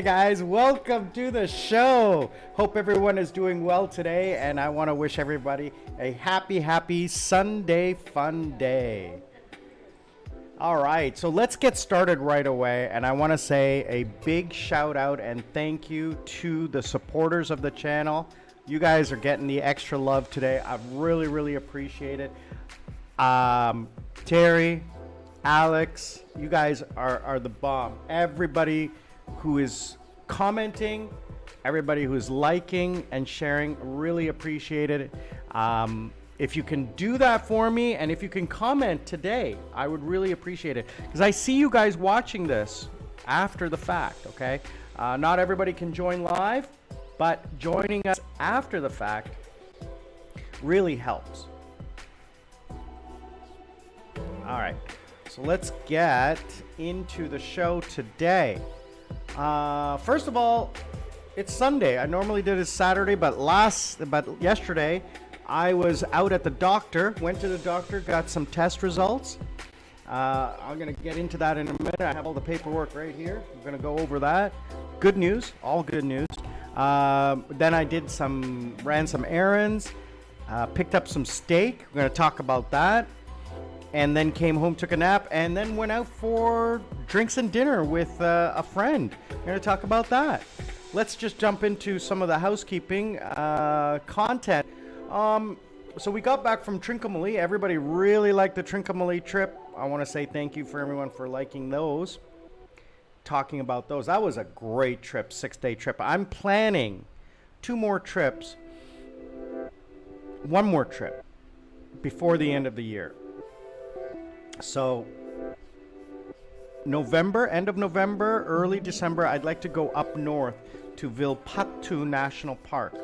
guys, welcome to the show. Hope everyone is doing well today, and I want to wish everybody a happy Sunday fun day. All right, so let's get started right away, and I want to say a big shout out and thank you to the supporters of the channel. You guys are getting the extra love today. I really appreciate it. Terry, Alex, you guys are the bomb. Everybody who is commenting, everybody who is liking and sharing, really appreciate it. If you can do that for me, and if you can comment today, I would really appreciate it, because I see you guys watching this after the fact, okay? Not everybody can join live, but joining us after the fact really helps. All right, so let's get into the show today. First of all, it's Sunday. I normally did it Saturday, but yesterday I was out at the doctor, went to the doctor, got some test results. I'm gonna get into that in a minute. I have all the paperwork right here. I'm gonna go over that. Good news, all good news. Then I ran some errands, picked up some steak. We're gonna talk about that. And then came home, took a nap, and then went out for drinks and dinner with a friend. We're going to talk about that. Let's just jump into some of the housekeeping content. So we got back from Trincomalee. Everybody really liked the Trincomalee trip. I want to say thank you for everyone for liking those. Talking about those. That was a great trip, 6-day trip. I'm planning 2 more trips, 1 more trip before the end of the year. So end of November, early December, I'd like to go up north to Villepatu National Park.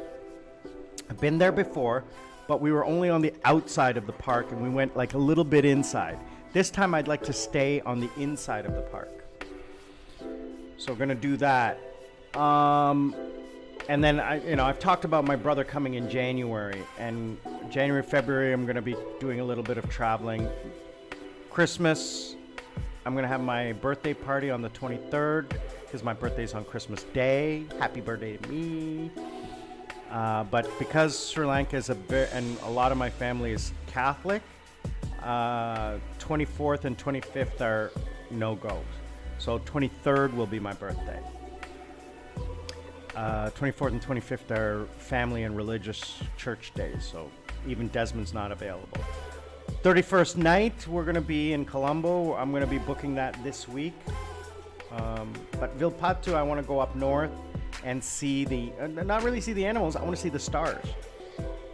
I've been there before, but we were only on the outside of the park, and we went like a little bit inside. This time I'd like to stay on the inside of the park. So we're gonna do that. And then I've talked about my brother coming in January, and January, February, I'm gonna be doing a little bit of traveling. Christmas, I'm going to have my birthday party on the 23rd, because my birthday's on Christmas Day. Happy birthday to me. But because Sri Lanka is and a lot of my family is Catholic, 24th and 25th are no-goes. So 23rd will be my birthday. 24th and 25th are family and religious church days, so even Desmond's not available. 31st night, we're going to be in Colombo. I'm going to be booking that this week. But Villepatu, I want to go up north and see not really see the animals, I want to see the stars.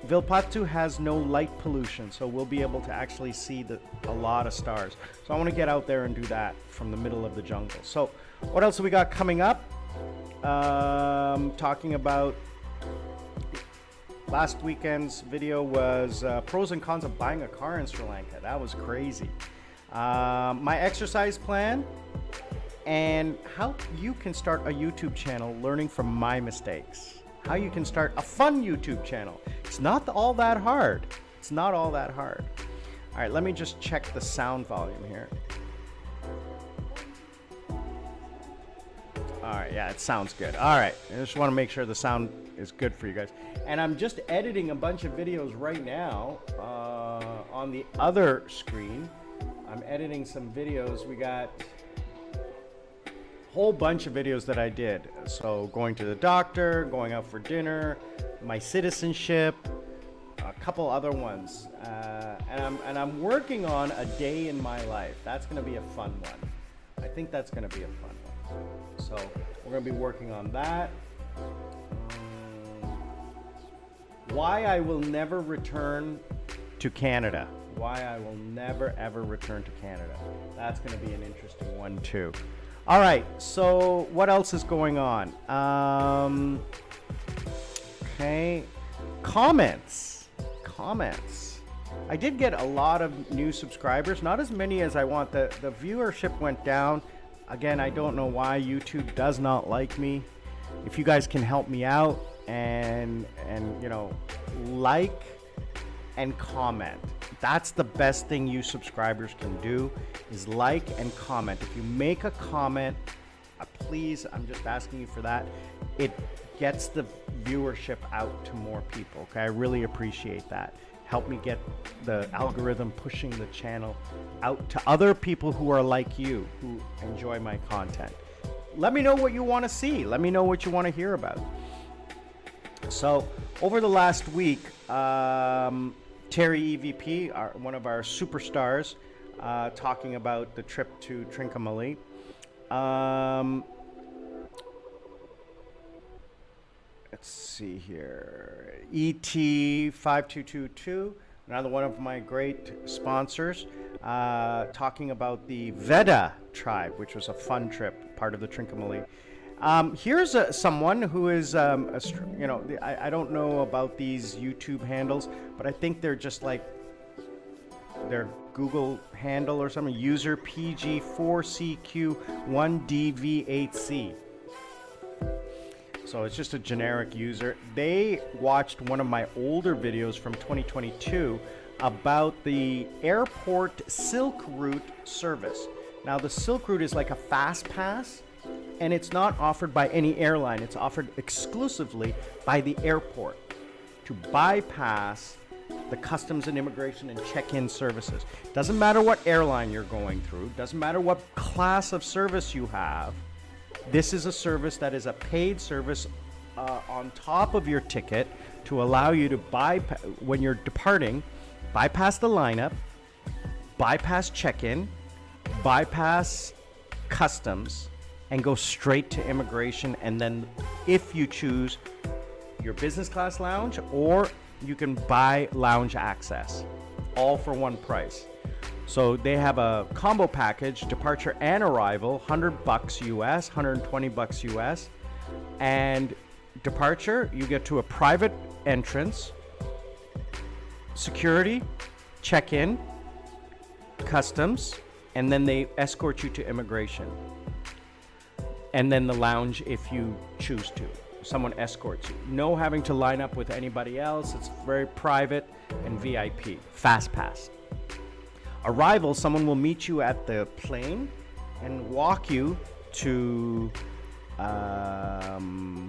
Villepatu has no light pollution, so we'll be able to actually see a lot of stars. So I want to get out there and do that from the middle of the jungle. So what else have we got coming up? Talking about last weekend's video was pros and cons of buying a car in Sri Lanka. That was crazy. My exercise plan, and how you can start a YouTube channel learning from my mistakes. How you can start a fun YouTube channel. It's not all that hard. It's not all that hard. All right, let me just check the sound volume here. All right, yeah, it sounds good. All right, I just want to make sure the sound is good for you guys. And I'm just editing a bunch of videos right now on the other screen. I'm editing some videos. We got a whole bunch of videos that I did. So going to the doctor, going out for dinner, my citizenship, a couple other ones. And I'm working on a day in my life. That's going to be a fun one. I think that's going to be a fun one. So we're going to be working on that. Why I will never return to Canada. Why I will never ever return to Canada. That's going to be an interesting one too. All right, so what else is going on? Okay, comments. I did get a lot of new subscribers, not as many as I want. The viewership went down. Again, I don't know why YouTube does not like me. If you guys can help me out and like and comment. That's the best thing you subscribers can do, is like and comment. If you make a comment, Please, I'm just asking you for that. It gets the viewership out to more people. Okay, I really appreciate that. Help me get the algorithm pushing the channel out to other people who are like you, who enjoy my content. Let me know what you want to see. Let me know what you want to hear about. So over the last week, Terry EVP, one of our superstars, talking about the trip to Trincomalee. Let's see here. ET5222, another one of my great sponsors, talking about the Veda tribe, which was a fun trip, part of the Trincomalee. Here's someone who is, I don't know about these YouTube handles, but I think they're just like their Google handle or something. User PG4CQ1DV8C. So it's just a generic user. They watched one of my older videos from 2022 about the airport Silk Route service. Now the Silk Route is like a fast pass, and it's not offered by any airline. It's offered exclusively by the airport to bypass the customs and immigration and check-in services. Doesn't matter what airline you're going through, doesn't matter what class of service you have. This is a service that is a paid service on top of your ticket to allow you to bypass, when you're departing, bypass the lineup, bypass check-in, bypass customs, and go straight to immigration. And then if you choose your business class lounge, or you can buy lounge access, all for one price. So they have a combo package, departure and arrival, $100 US, $120 US. And departure, you get to a private entrance, security, check-in, customs, and then they escort you to immigration. And then the lounge if you choose to. Someone escorts you. No having to line up with anybody else. It's very private and VIP. Fast pass. Arrival, someone will meet you at the plane and walk you to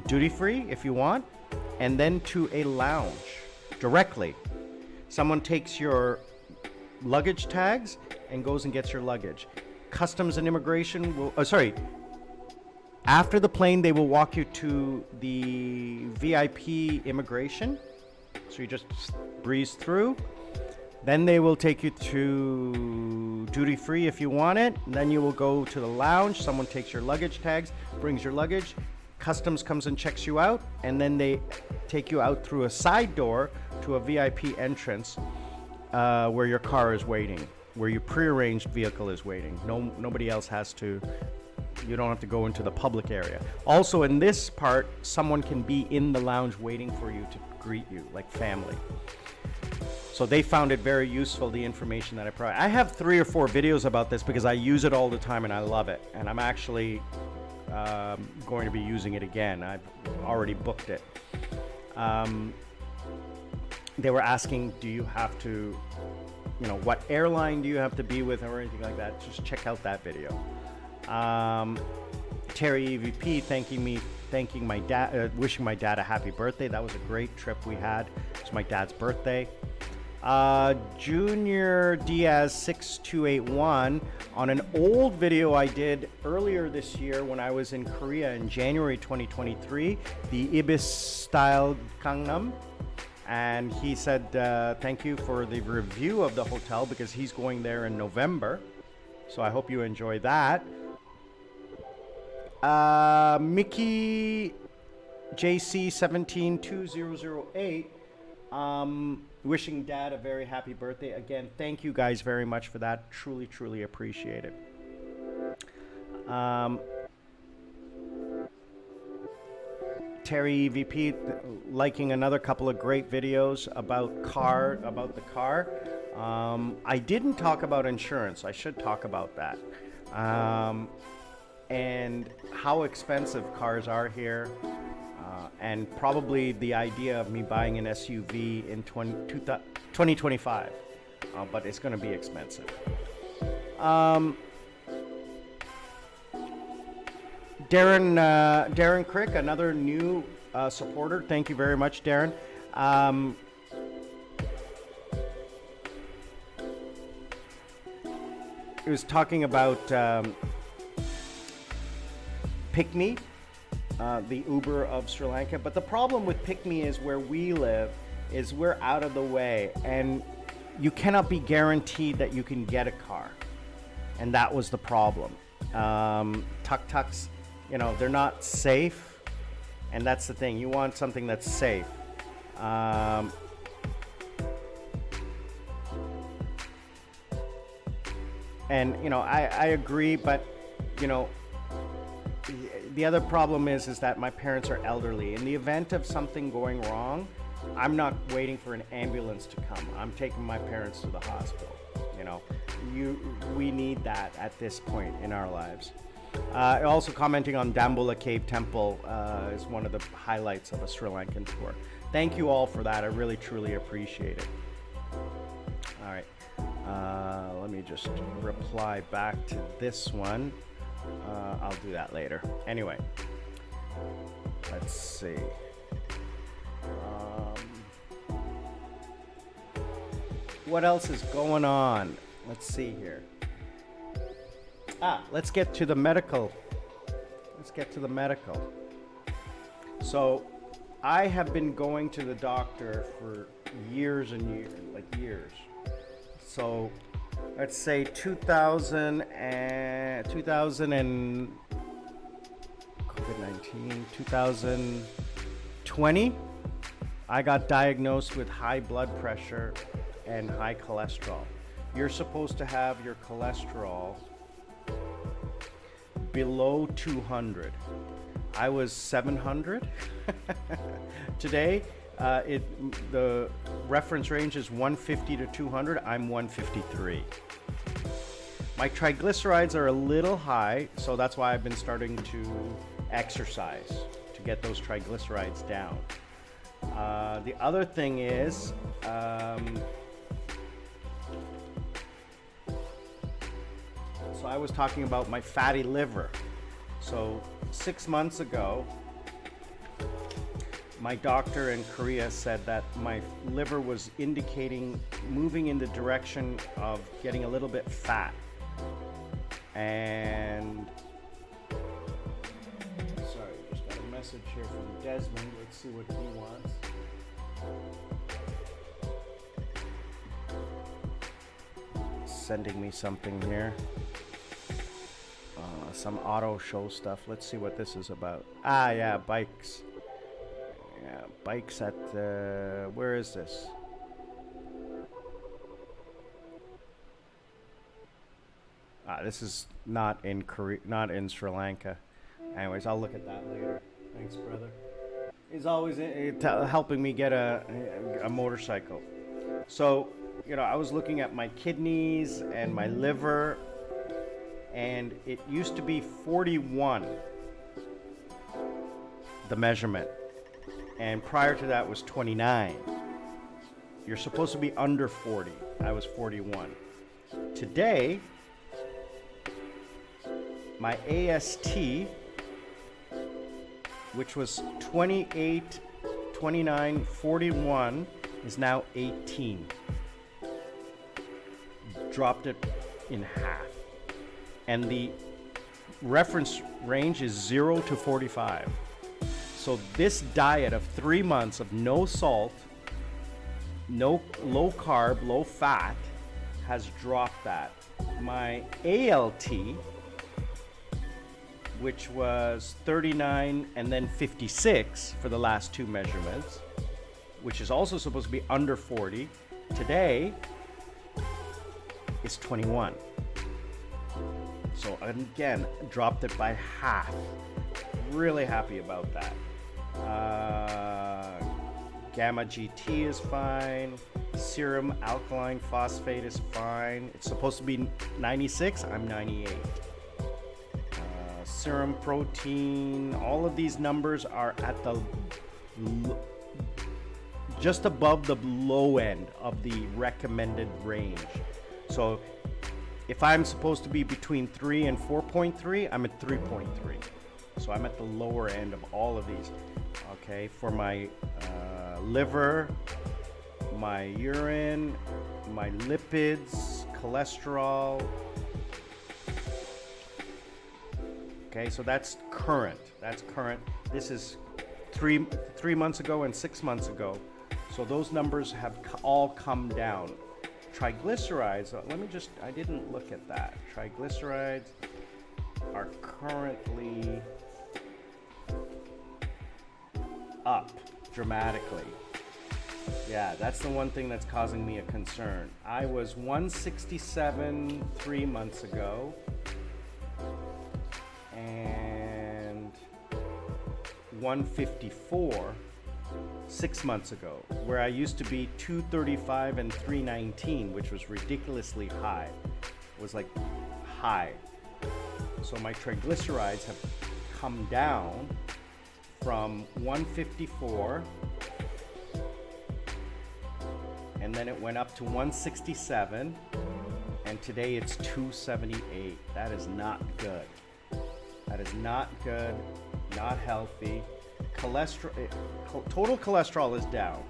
duty free if you want, and then to a lounge directly. Someone takes your luggage tags and goes and gets your luggage. Customs and immigration will, after the plane, they will walk you to the VIP immigration. So you just breeze through. Then they will take you to duty free if you want it. Then you will go to the lounge. Someone takes your luggage tags, brings your luggage. Customs comes and checks you out. And then they take you out through a side door to a VIP entrance where your car is waiting, where your prearranged vehicle is waiting. Nobody else has to. You don't have to go into the public area. Also, in this part, someone can be in the lounge waiting for you to greet you, like family. So they found it very useful, the information that I provide. I have 3 or 4 videos about this because I use it all the time and I love it. And I'm actually going to be using it again. I've already booked it. They were asking, do you have to, what airline do you have to be with or anything like that? Just check out that video. Terry EVP thanking my dad, wishing my dad a happy birthday. That was a great trip we had. It's my dad's birthday. Junior Diaz 6281, on an old video I did earlier this year when I was in Korea in January 2023, the Ibis style Gangnam. And he said thank you for the review of the hotel because he's going there in November. So I hope you enjoy that. Mickey JC 172008, wishing dad a very happy birthday. Again, thank you guys very much for that. Truly, truly appreciate it. Terry EVP liking another couple of great videos about the car. I didn't talk about insurance. I should talk about that. And how expensive cars are here, and probably the idea of me buying an SUV in 2025, but it's going to be expensive. Darren Crick, another new supporter. Thank you very much, Darren. He was talking about Pick Me, the Uber of Sri Lanka. But the problem with Pick Me is where we live is we're out of the way, and you cannot be guaranteed that you can get a car. And that was the problem. Tuk-tuks, you know, they're not safe, and that's the thing. You want something that's safe. And, you know, I agree, but, you know, the other problem is that my parents are elderly. In the event of something going wrong, I'm not waiting for an ambulance to come. I'm taking my parents to the hospital. You know, we need that at this point in our lives. Also commenting on Dambula Cave Temple is one of the highlights of a Sri Lankan tour. Thank you all for that. I really, truly appreciate it. All right. Let me just reply back to this one. I'll do that later. Anyway, let's see. What else is going on? Let's see here. Let's get to the medical. So, I have been going to the doctor for years and years, like years. So, let's say 2000 and COVID-19, 2020, I got diagnosed with high blood pressure and high cholesterol. You're supposed to have your cholesterol below 200. I was 700. Today, the reference range is 150 to 200. I'm 153. My triglycerides are a little high, so that's why I've been starting to exercise to get those triglycerides down. The other thing is, so I was talking about my fatty liver. So 6 months ago, my doctor in Korea said that my liver was indicating moving in the direction of getting a little bit fat. And sorry, just got a message here from Desmond. Let's see what he wants. Sending me something here. Some auto show stuff. Let's see what this is about. Yeah, bikes. Yeah, bikes at where is this? This is not in Korea, not in Sri Lanka. Anyways, I'll look at that later. Thanks, brother. He's always helping me get a motorcycle. So, you know, I was looking at my kidneys and my liver, and it used to be 41, the measurement. And prior to that was 29. You're supposed to be under 40. I was 41. Today, my AST, which was 28, 29, 41, is now 18. Dropped it in half. And the reference range is 0 to 45. So this diet of 3 months of no salt, no low carb, low fat has dropped that. My ALT, which was 39 and then 56 for the last two measurements, which is also supposed to be under 40, today is 21. So again, dropped it by half. Really happy about that. Gamma GT is fine. Serum alkaline phosphate is fine. It's supposed to be 96. I'm 98. Serum protein, all of these numbers are at the just above the low end of the recommended range. So if I'm supposed to be between 3 and 4.3, I'm at 3.3. So I'm at the lower end of all of these. Okay, for my liver, my urine, my lipids, cholesterol. Okay, so that's current. That's current. This is three months ago and 6 months ago. So those numbers have all come down. Triglycerides, I didn't look at that. Triglycerides are currently up dramatically. Yeah, that's the one thing that's causing me a concern. I was 167 3 months ago and 154 6 months ago, where I used to be 235 and 319, which was ridiculously high. It was like high. So my triglycerides have come down from 154, and then it went up to 167, and today it's 278. That is not good. That is not good, not healthy. Total cholesterol is down,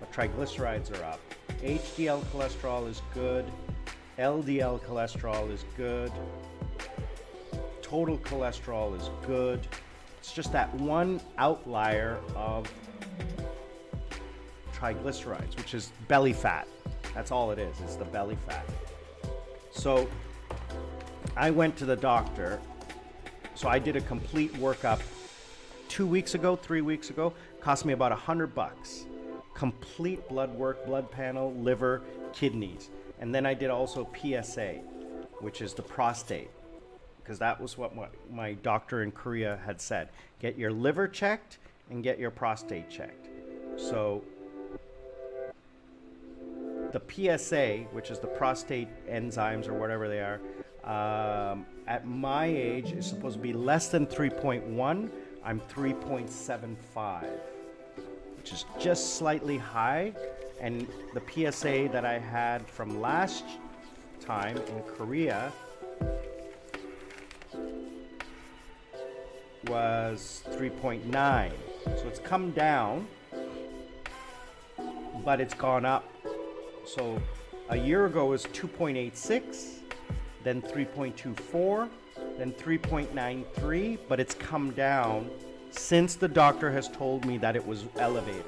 but triglycerides are up. HDL cholesterol is good. LDL cholesterol is good. Total cholesterol is good. It's just that one outlier of triglycerides, which is belly fat. That's all it is. It's the belly fat. So I went to the doctor. So I did a complete workup 3 weeks ago, cost me about $100. Complete blood work, blood panel, liver, kidneys. And then I did also PSA, which is the prostate, because that was what my doctor in Korea had said. Get your liver checked and get your prostate checked. So the PSA, which is the prostate enzymes or whatever they are, at my age is supposed to be less than 3.1. I'm 3.75, which is just slightly high. And the PSA that I had from last time in Korea was 3.9. So it's come down, but it's gone up. So a year ago was 2.86, then 3.24, then 3.93, but it's come down since the doctor has told me that it was elevated.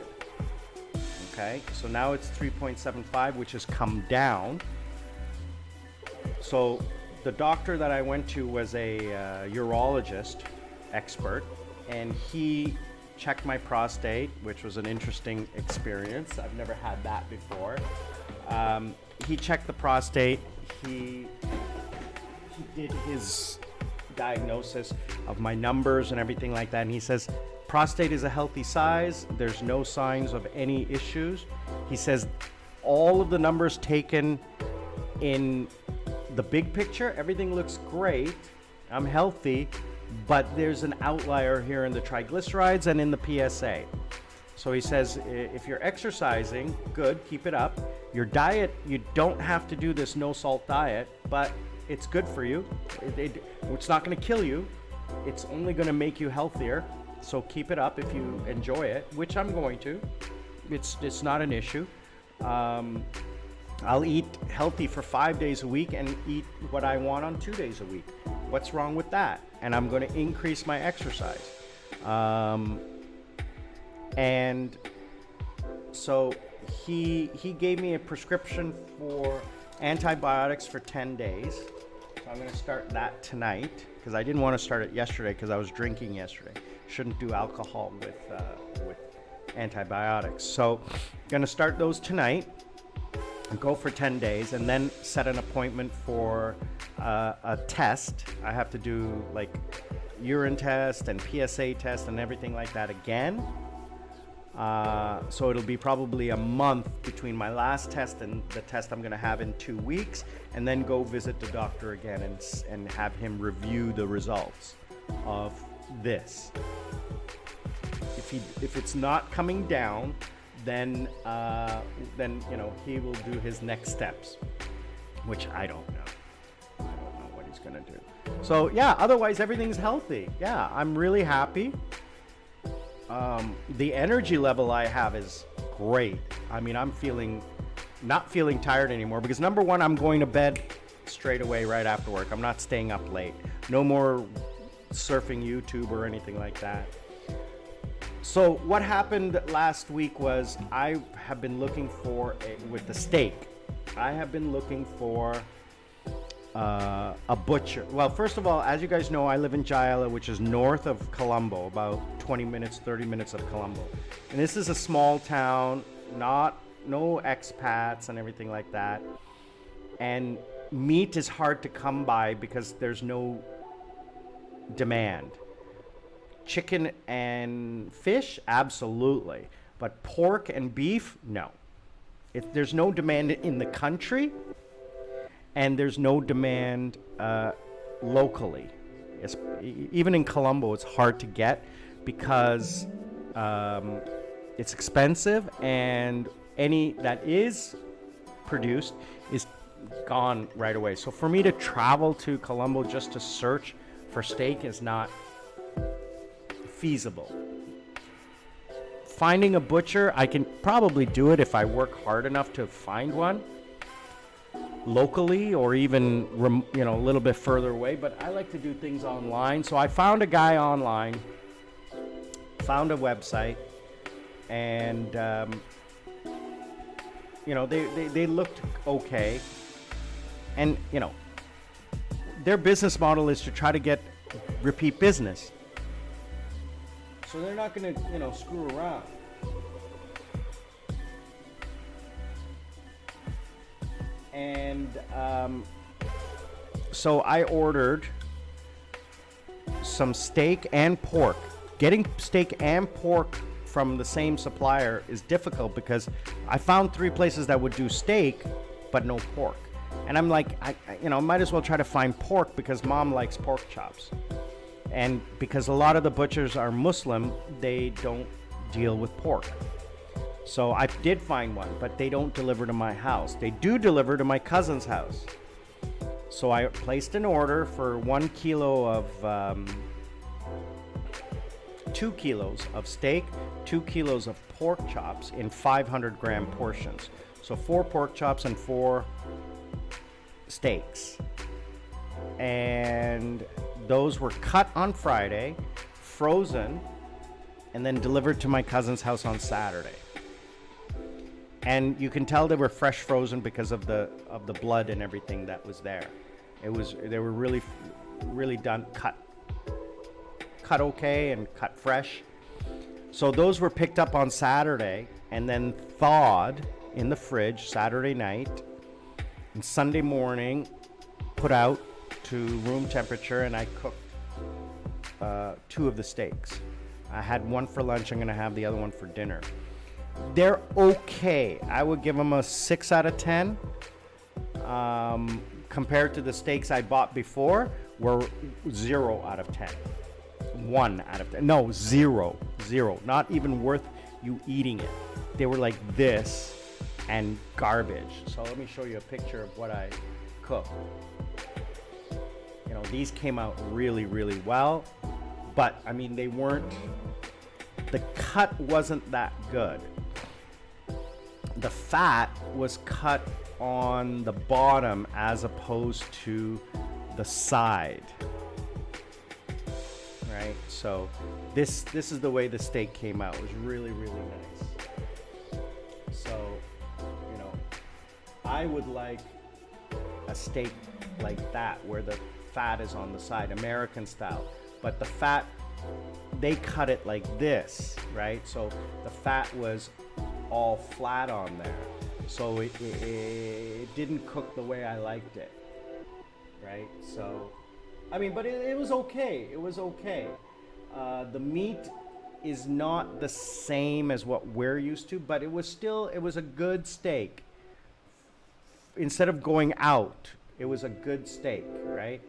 Okay, so now it's 3.75, which has come down. So the doctor that I went to was a urologist expert, and he checked my prostate, which was an interesting experience. I've never had that before. He checked the prostate. He did his diagnosis of my numbers and everything like that, and he says prostate is a healthy size. There's no signs of any issues. He says all of the numbers taken in the big picture, everything looks great. I'm healthy, but there's an outlier here in the triglycerides and in the PSA. So he says if you're exercising, good, keep it up. Your diet, you don't have to do this no salt diet, but it's good for you. It's not going to kill you. It's only going to make you healthier. So keep it up if you enjoy it, which I'm going to. It's not an issue. I'll eat healthy for 5 days a week and eat what I want on 2 days a week. What's wrong with that? And I'm going to increase my exercise. And so he gave me a prescription for antibiotics for 10 days. So I'm going to start that tonight, because I didn't want to start it yesterday because I was drinking yesterday. Shouldn't do alcohol with antibiotics. So I'm going to start those tonight and go for 10 days, and then set an appointment for a test. I have to do like urine test and PSA test and everything like that again. So it'll be probably a month between my last test and the test I'm going to have in 2 weeks, and then go visit the doctor again and have him review the results of this. If it's not coming down, then he will do his next steps, which I don't know. I don't know what he's going to do. So yeah, otherwise everything's healthy. Yeah, I'm really happy. The energy level I have is great. I mean, I'm not feeling tired anymore because number one, I'm going to bed straight away right after work. I'm not staying up late. No more surfing YouTube or anything like that. So what happened last week was I have been looking for with the steak. I have been looking for a butcher. Well, first of all, as you guys know, I live in Giala, which is north of Colombo, about 20 minutes, 30 minutes of Colombo. And this is a small town, no expats and everything like that. And meat is hard to come by because there's no demand. Chicken and fish, absolutely. But pork and beef, no. There's no demand in the country, and there's no demand locally. Even in Colombo, it's hard to get because it's expensive, and any that is produced is gone right away. So for me to travel to Colombo just to search for steak is not feasible. Finding a butcher, I can probably do it if I work hard enough to find one locally or even a little bit further away, but I like to do things online. So I found a guy online, found a website, and they looked okay. And their business model is to try to get repeat business. So they're not going to, screw around. And so I ordered some steak and pork. Getting steak and pork from the same supplier is difficult because I found 3 places that would do steak, but no pork. And I'm like, I might as well try to find pork because mom likes pork chops. And because a lot of the butchers are Muslim, they don't deal with pork. So I did find one, but they don't deliver to my house. They do deliver to my cousin's house. So I placed an order for 1 kilo of, 2 kilos of steak, 2 kilos of pork chops in 500-gram portions. So 4 pork chops and 4 steaks. And those were cut on Friday, frozen, and then delivered to my cousin's house on Saturday. And you can tell they were fresh frozen because of the blood and everything that was there. They were really done, cut okay and cut fresh. So those were picked up on Saturday and then thawed in the fridge Saturday night, and Sunday morning put out to room temperature, and I cooked 2 of the steaks. I had one for lunch. I'm going to have the other one for dinner. They're okay. I would give them a 6 out of 10. Compared to the steaks I bought before, were 0 out of 10. 1 out of 10. No, 0. Not even worth you eating it. They were like this and garbage. So let me show you a picture of what I cooked. These came out really, really well, but I mean, the cut wasn't that good. The fat was cut on the bottom as opposed to the side, right? So this is the way the steak came out. It was really, really nice. So, I would like a steak like that where the fat is on the side, American style, but the fat, they cut it like this, right? So the fat was all flat on there, so it didn't cook the way I liked it, right? So I mean, but it was okay. The meat is not the same as what we're used to, but it was a good steak. Instead of going out, it was a good steak, right?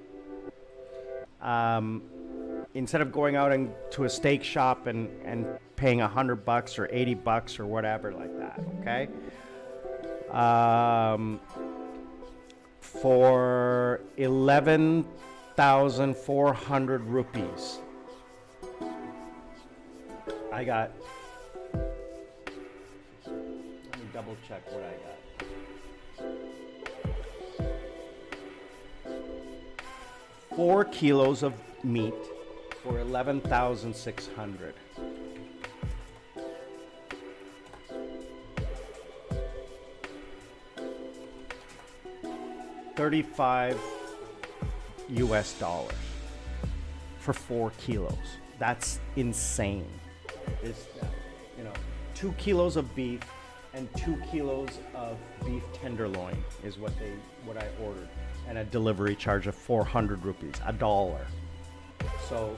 Instead of going out to a steak shop and paying $100 or $80 or whatever like that, okay? For $11 8,400 rupees. I got, let me double check what I got. 4 kilos of meat for 11,600. $35 US for 4 kilos. That's insane. It's, 2 kilos of beef and 2 kilos of beef tenderloin is what I ordered, and a delivery charge of 400 rupees, $1. So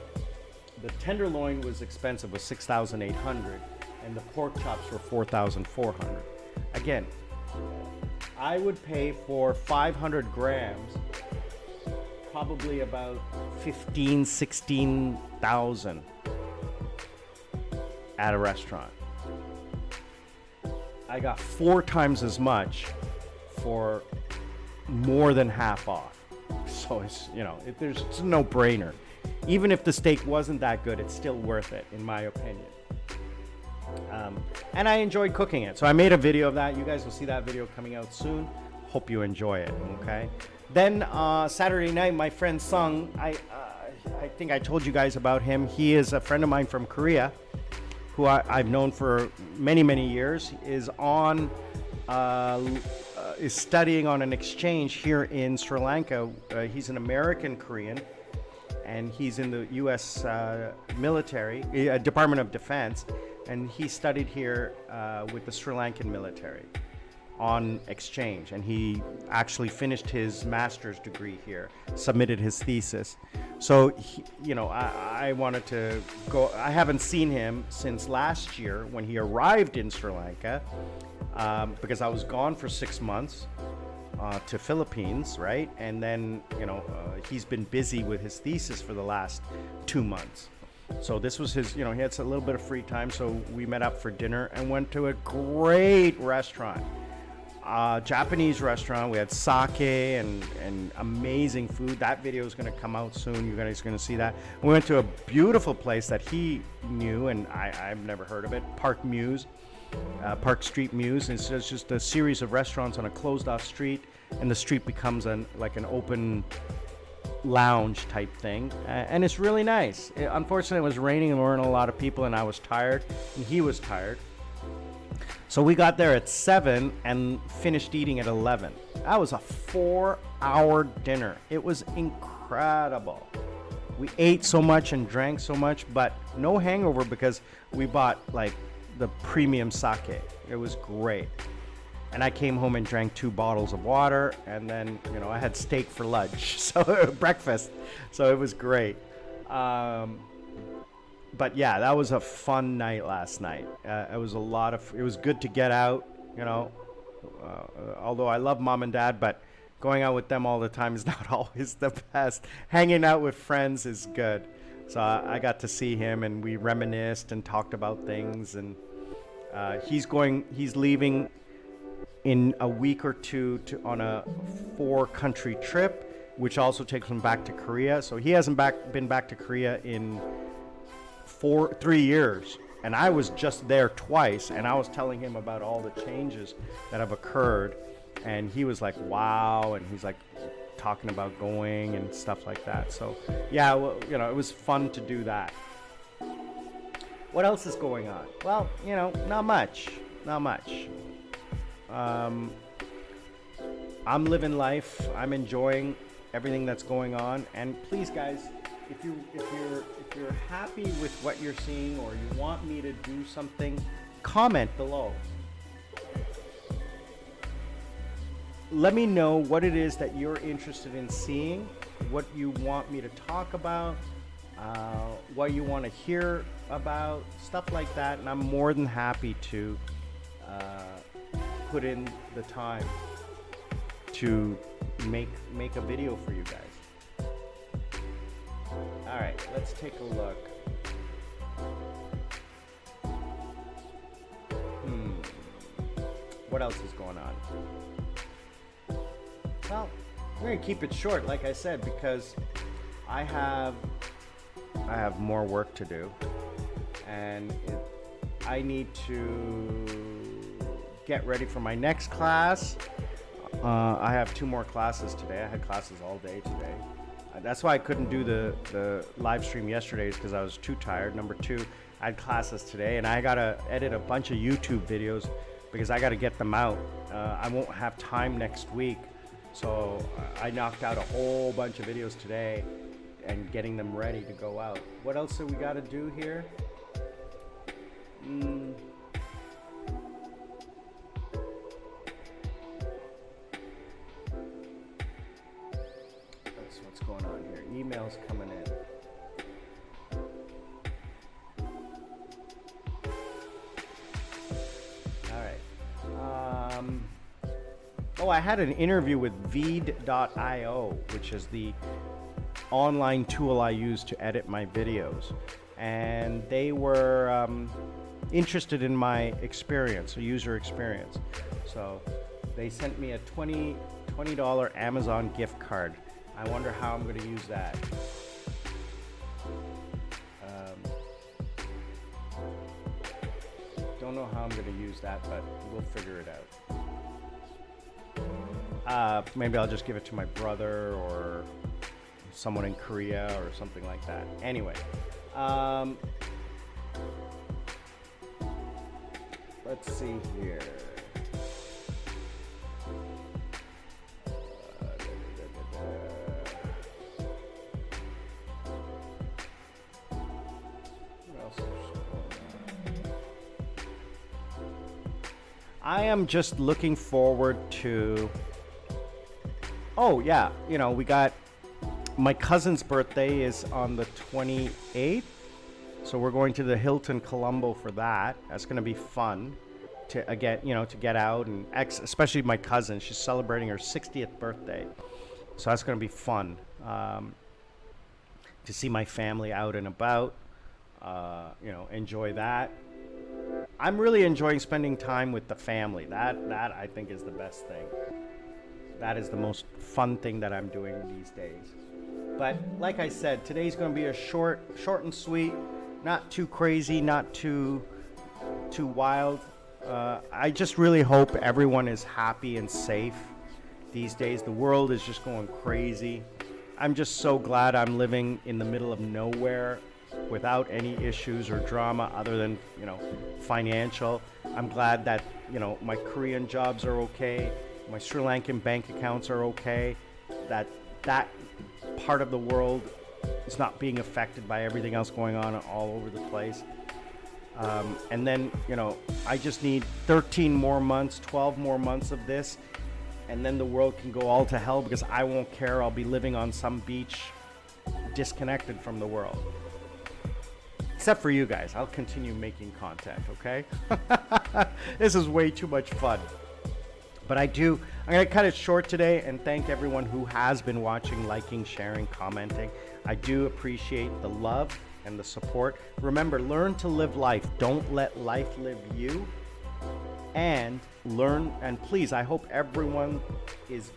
the tenderloin was expensive, was 6,800, and the pork chops were 4,400. Again, I would pay for 500 grams probably about 15, 16,000 at a restaurant. I got 4 times as much for more than half off. So it's, it's a no-brainer. Even if the steak wasn't that good, it's still worth it, in my opinion. And I enjoyed cooking it. So I made a video of that. You guys will see that video coming out soon. Hope you enjoy it, okay? Then Saturday night, my friend Sung, I think I told you guys about him. He is a friend of mine from Korea, who I've known for many, many years, is studying on an exchange here in Sri Lanka. He's an American Korean, and he's in the U.S. military, Department of Defense, and he studied here with the Sri Lankan military on exchange, and he actually finished his master's degree here, submitted his thesis. So, I wanted to go. I haven't seen him since last year when he arrived in Sri Lanka, because I was gone for 6 months to Philippines, right? And then, he's been busy with his thesis for the last 2 months. So this was his, he had a little bit of free time, so we met up for dinner and went to a great restaurant. Japanese restaurant. We had sake and amazing food. That video is going to come out soon. You guys are going to see that. We went to a beautiful place that he knew, and I've never heard of it. Park Street Muse. It's just a series of restaurants on a closed-off street, and the street becomes like an open lounge type thing, and it's really nice. Unfortunately, it was raining and there weren't a lot of people, and I was tired, and he was tired. So we got there at 7 and finished eating at 11. That was a 4-hour dinner. It was incredible. We ate so much and drank so much, but no hangover because we bought like the premium sake. It was great. And I came home and drank 2 bottles of water, and then, I had steak for lunch, so breakfast. So it was great. But yeah, that was a fun night last night. It was good to get out, although I love mom and dad, but going out with them all the time is not always the best. Hanging out with friends is good. So I got to see him, and we reminisced and talked about things, and he's leaving in a week or two on a 4-country trip, which also takes him back to Korea. So he hasn't been back to Korea in 3 years, and I was just there twice, and I was telling him about all the changes that have occurred, and he was like, wow, and he's like talking about going and stuff like that. So yeah, well, it was fun to do that. What else is going on? Well, not much. I'm living life. I'm enjoying everything that's going on. And please, guys, if you're happy with what you're seeing, or you want me to do something, comment below. Let me know what it is that you're interested in seeing, what you want me to talk about, what you want to hear about, stuff like that, and I'm more than happy to put in the time to make a video for you guys. All right, let's take a look. What else is going on? Well, we're gonna keep it short, like I said, because I have more work to do, and I need to get ready for my next class. I have 2 more classes today. I had classes all day today. That's why I couldn't do the live stream yesterday, is because I was too tired. Number 2, I had classes today, and I gotta edit a bunch of YouTube videos because I gotta get them out. I won't have time next week, so I knocked out a whole bunch of videos today and getting them ready to go out. What else do we gotta do here? That's what's going on here. Emails coming in. Oh, I had an interview with Veed.io, which is the online tool I use to edit my videos. And they were interested in my experience, a user experience. So they sent me a $20 Amazon gift card. I wonder how I'm going to use that. Don't know how I'm going to use that, but we'll figure it out. Maybe I'll just give it to my brother or someone in Korea or something like that. Anyway, let's see here. I am just looking forward to, oh yeah, you know, we got, my cousin's birthday is on the 28th, so we're going to the Hilton Colombo for that. That's going to be fun to to get out, and especially my cousin, she's celebrating her 60th birthday, so that's going to be fun to see my family out and about, enjoy that. I'm really enjoying spending time with the family. That I think is the best thing. That is the most fun thing that I'm doing these days. But like I said, today's going to be a short and sweet, not too crazy, not too wild. I just really hope everyone is happy and safe these days. The world is just going crazy. I'm just so glad I'm living in the middle of nowhere without any issues or drama other than, financial. I'm glad that, my Korean jobs are okay. My Sri Lankan bank accounts are okay. That part of the world is not being affected by everything else going on all over the place. And then, I just need 13 more months, 12 more months of this, and then the world can go all to hell because I won't care. I'll be living on some beach disconnected from the world. Except for you guys. I'll continue making content, okay? This is way too much fun. But I'm going to cut it short today and thank everyone who has been watching, liking, sharing, commenting. I do appreciate the love and the support. Remember, learn to live life. Don't let life live you. And please, I hope everyone is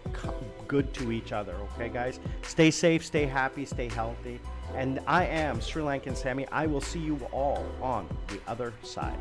good to each other, okay, guys? Stay safe, stay happy, stay healthy. And I am Sri Lankan Sammy. I will see you all on the other side.